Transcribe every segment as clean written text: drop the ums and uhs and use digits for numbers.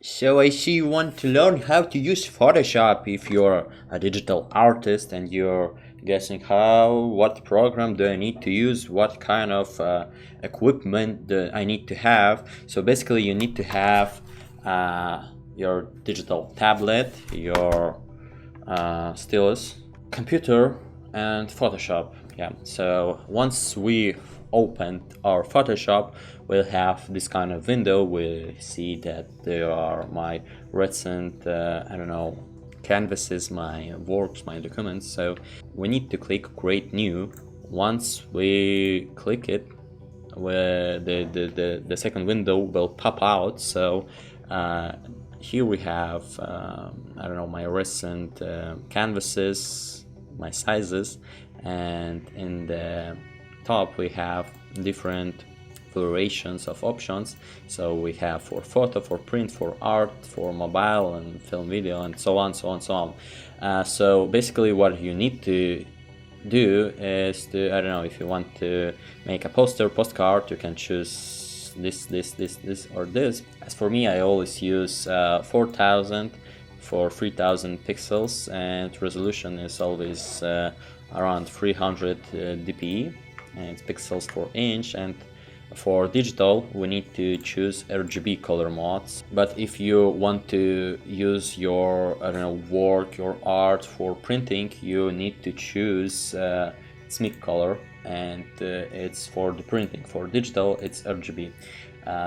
So I see you want to learn how to use Photoshop if you're a digital artist and you're guessing what program do I need to use, what kind of equipment do I need to have. So basically you need to have your digital tablet, your stylus, computer, and Photoshop. Yeah, so once we opened our Photoshop, we'll have this kind of window. We see that there are my recent, I don't know, canvases, my works, my documents. So we need to click create new. Once we click it, where the second window will pop out. So here we have I don't know, my recent canvases, my sizes, and in the top we have different variations of options. So we have for photo, for print, for art, for mobile and film video, and so on, so on, so on. So basically what you need to do is to, I don't know, if you want to make a postcard, you can choose this or this. As for me, I always use 4000 for 3000 pixels, and resolution is always around 300 dpi, and it's pixels per inch. And for digital we need to choose RGB color modes. But if you want to use your, I don't know, work, your art for printing, you need to choose SMIC color, and it's for the printing. For digital it's RGB.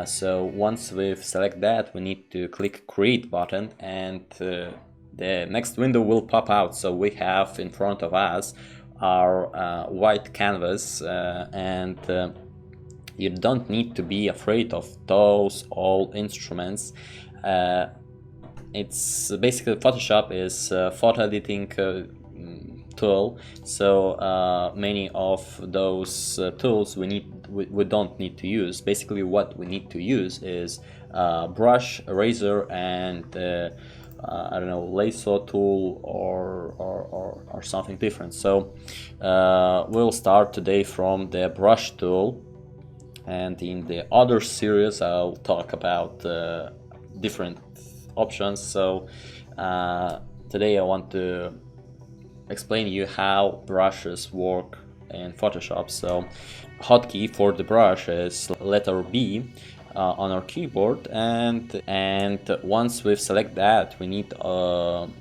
So once we've select that, we need to click create button, and the next window will pop out. So we have in front of us our white canvas, and you don't need to be afraid of those all instruments. It's basically, Photoshop is a photo editing tool, so many of those tools we don't need to use. Basically what we need to use is brush, eraser, and I don't know, lasso tool or something different. So we'll start today from the brush tool, and in the other series I'll talk about different options. So today I want to explain you how brushes work in Photoshop. So hotkey for the brush is letter B on our keyboard, and once we've select that, we need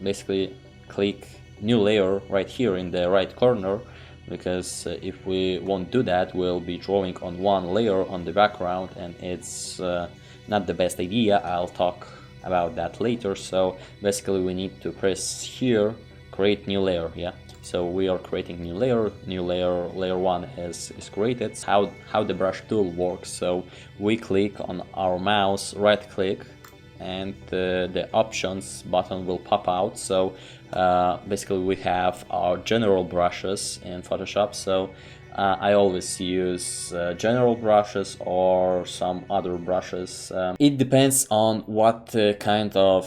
basically click new layer right here in the right corner, because if we won't do that, we'll be drawing on one layer on the background, and it's not the best idea. I'll talk about that later. So basically we need to press here, create new layer. Yeah, so we are creating new layer. Layer 1 is created. How the brush tool works: so we click on our mouse, right click, and the options button will pop out. So basically we have our general brushes in Photoshop. So I always use general brushes or some other brushes. It depends on what kind of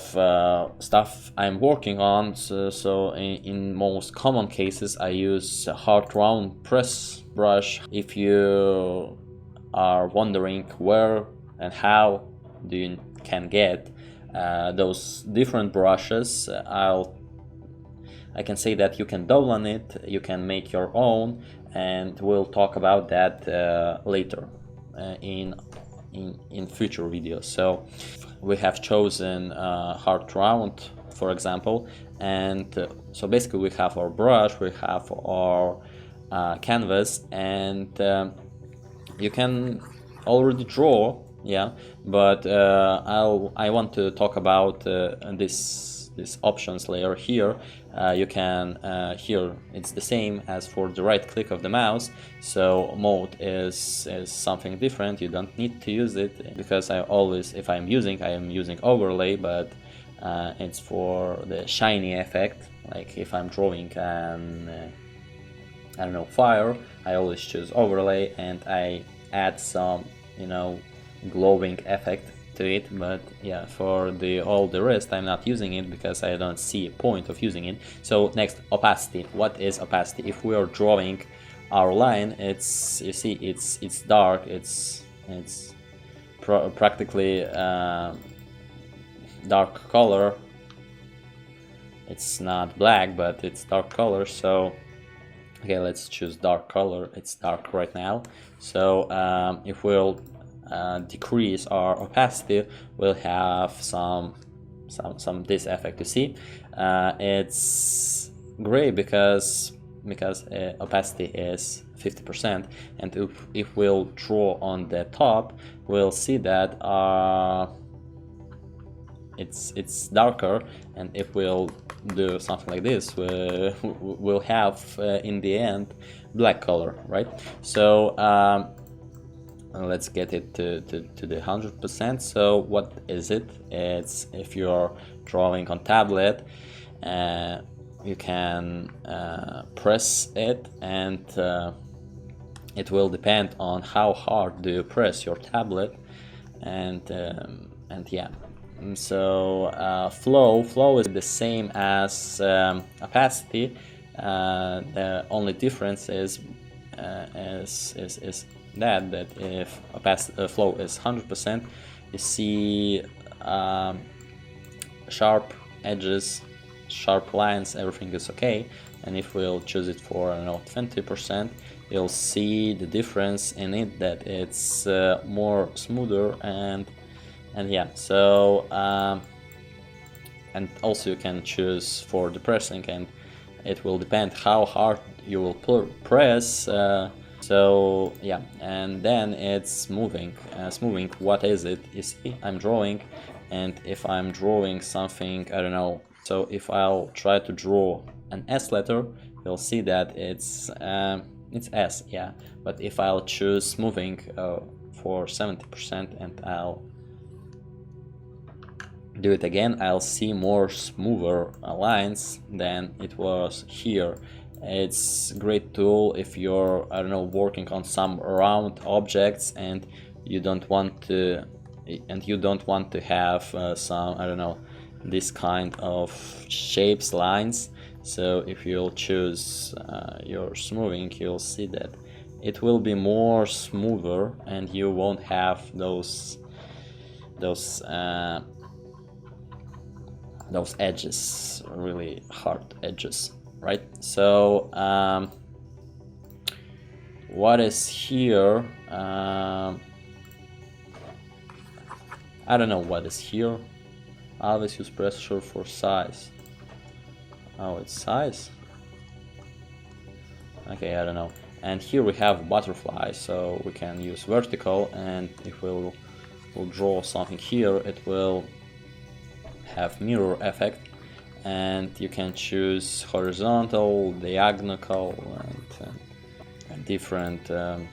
stuff I'm working on. So in most common cases I use a hard round press brush. If you are wondering where and how you can get those different brushes, I can say that you can download it, you can make your own, and we'll talk about that later in future videos. So we have chosen hard round, for example, and so basically we have our brush, we have our canvas, and you can already draw, yeah, but I want to talk about this options layer here. You can here it's the same as for the right click of the mouse. So mode is something different. You don't need to use it, because I always, if I am using overlay, but it's for the shiny effect. Like if I'm drawing an I don't know, fire, I always choose overlay, and I add some, you know, glowing effect to it. But yeah, for all the rest I'm not using it, because I don't see a point of using it. So next, opacity. What is opacity? If we are drawing our line, it's, you see, it's dark, it's practically dark color. It's not black, but it's dark color. So okay, let's choose dark color. It's dark right now. So if we'll decrease our opacity, we'll have some this effect. You see, it's gray because opacity is 50%, and if we'll draw on the top, we'll see that it's darker, and if we'll do something like this, we'll have in the end black color, right? So let's get it to the 100%. So what is it? It's if you're drawing on tablet, you can press it, and it will depend on how hard do you press your tablet, and yeah. So flow is the same as opacity. The only difference is that if flow is 100%, you see sharp edges, sharp lines, everything is okay. And if we'll choose it for, I don't know, 20%, you'll see the difference in it, that it's more smoother, and yeah. So and also you can choose for the pressing, and it will depend how hard you will press. So yeah, and then it's moving. Moving. What is it? You see, I'm drawing, and if I'm drawing something, I don't know. So if I'll try to draw an S letter, you'll see that it's S, yeah. But if I'll choose moving for 70%, and I'll do it again, I'll see more smoother lines than it was here. It's a great tool if you're, I don't know, working on some round objects, and you don't want to have some, I don't know, this kind of shapes, lines. So if you'll choose your smoothing, you'll see that it will be more smoother, and you won't have those edges, really hard edges, right? So what is here? I don't know what is here. Always use pressure for size. Oh, it's size? Okay, I don't know. And here we have butterfly, so we can use vertical, and if we'll draw something here, it will have mirror effect, and you can choose horizontal, diagonal, and different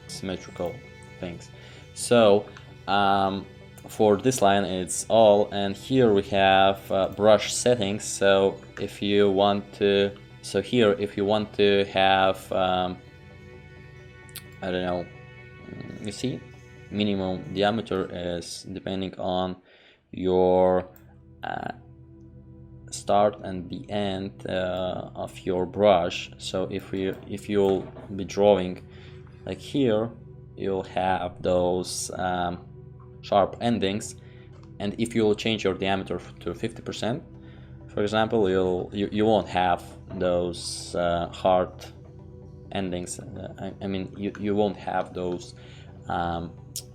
symmetrical things. So for this line it's all, and here we have brush settings. So if you want to, if you want to have I don't know, you see, minimum diameter is depending on your start and the end of your brush. So if you'll be drawing like here, you'll have those sharp endings, and if you'll change your diameter to 50%, for example, you won't have those hard endings. I mean, you won't have those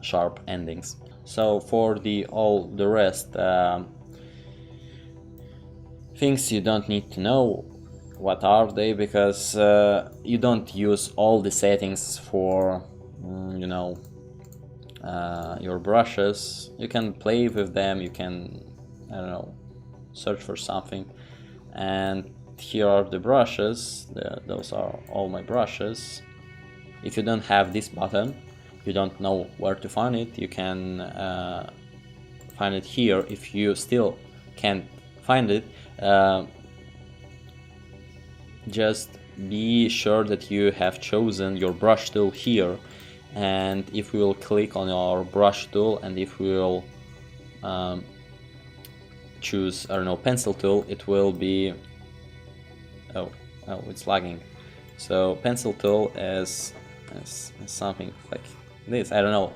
sharp endings. So for all the rest things, you don't need to know what are they, because you don't use all the settings for you know, your brushes. You can play with them, you can, I don't know, search for something. And here are the brushes. Those are all my brushes. If you don't have this button, you don't know where to find it, you can find it here. If you still can't find it, just be sure that you have chosen your brush tool here, and if we will click on our brush tool, and if we will choose, I don't know, pencil tool, it will be, oh it's lagging. So pencil tool is something like this. I don't know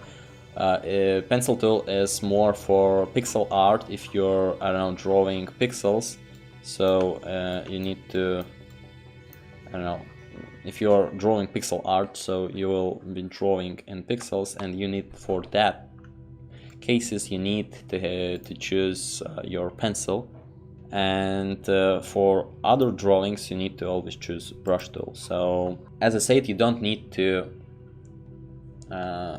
A pencil tool is more for pixel art if you're, I don't know, drawing pixels. So you need to, I don't know, if you're drawing pixel art, so you will be drawing in pixels, and you need, for that cases, you need to choose your pencil. And for other drawings you need to always choose brush tool. So as I said, you don't need to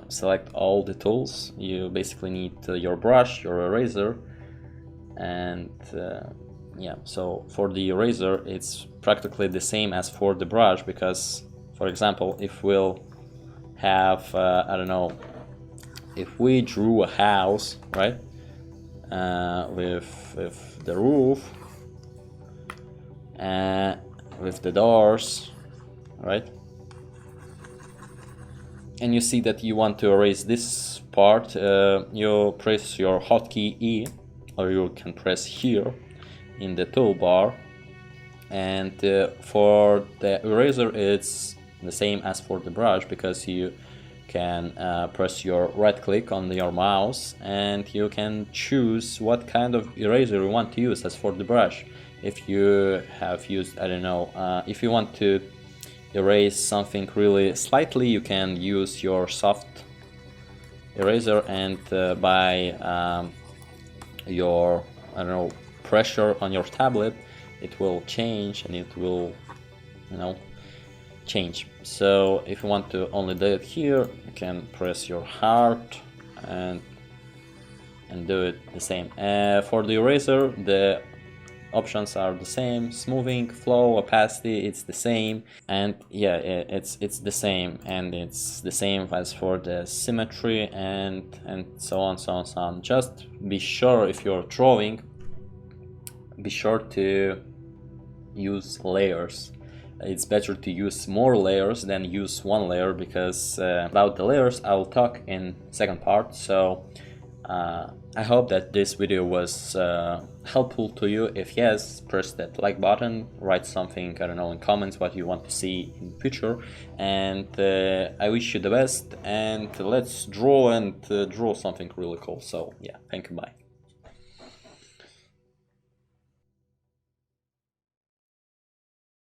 select all the tools. You basically need your brush, your eraser, and yeah, so for the eraser it's practically the same as for the brush, because for example, if we'll have I don't know, if we drew a house, right, with the roof, with the doors, right, and you see that you want to erase this part, you press your hotkey E, or you can press here in the toolbar, and for the eraser it's the same as for the brush, because you can press your right click on your mouse and you can choose what kind of eraser you want to use. As for the brush, if you have used, I don't know, if you want to erase something really slightly, you can use your soft eraser, and by your, I don't know, pressure on your tablet, it will change and it will, you know, change. So if you want to only do it here, you can press your heart and do it the same. For the eraser, the options are the same: smoothing, flow, opacity, it's the same. And yeah, it's the same, and it's the same as for the symmetry and so on, so on, so on. Just be sure, if you're drawing, be sure to use layers. It's better to use more layers than use one layer, because about the layers I'll talk in second part. So I hope that this video was helpful to you. If yes, press that like button, write something, I don't know, in comments what you want to see in the future, and I wish you the best, and let's draw and draw something really cool. So yeah, thank you, bye.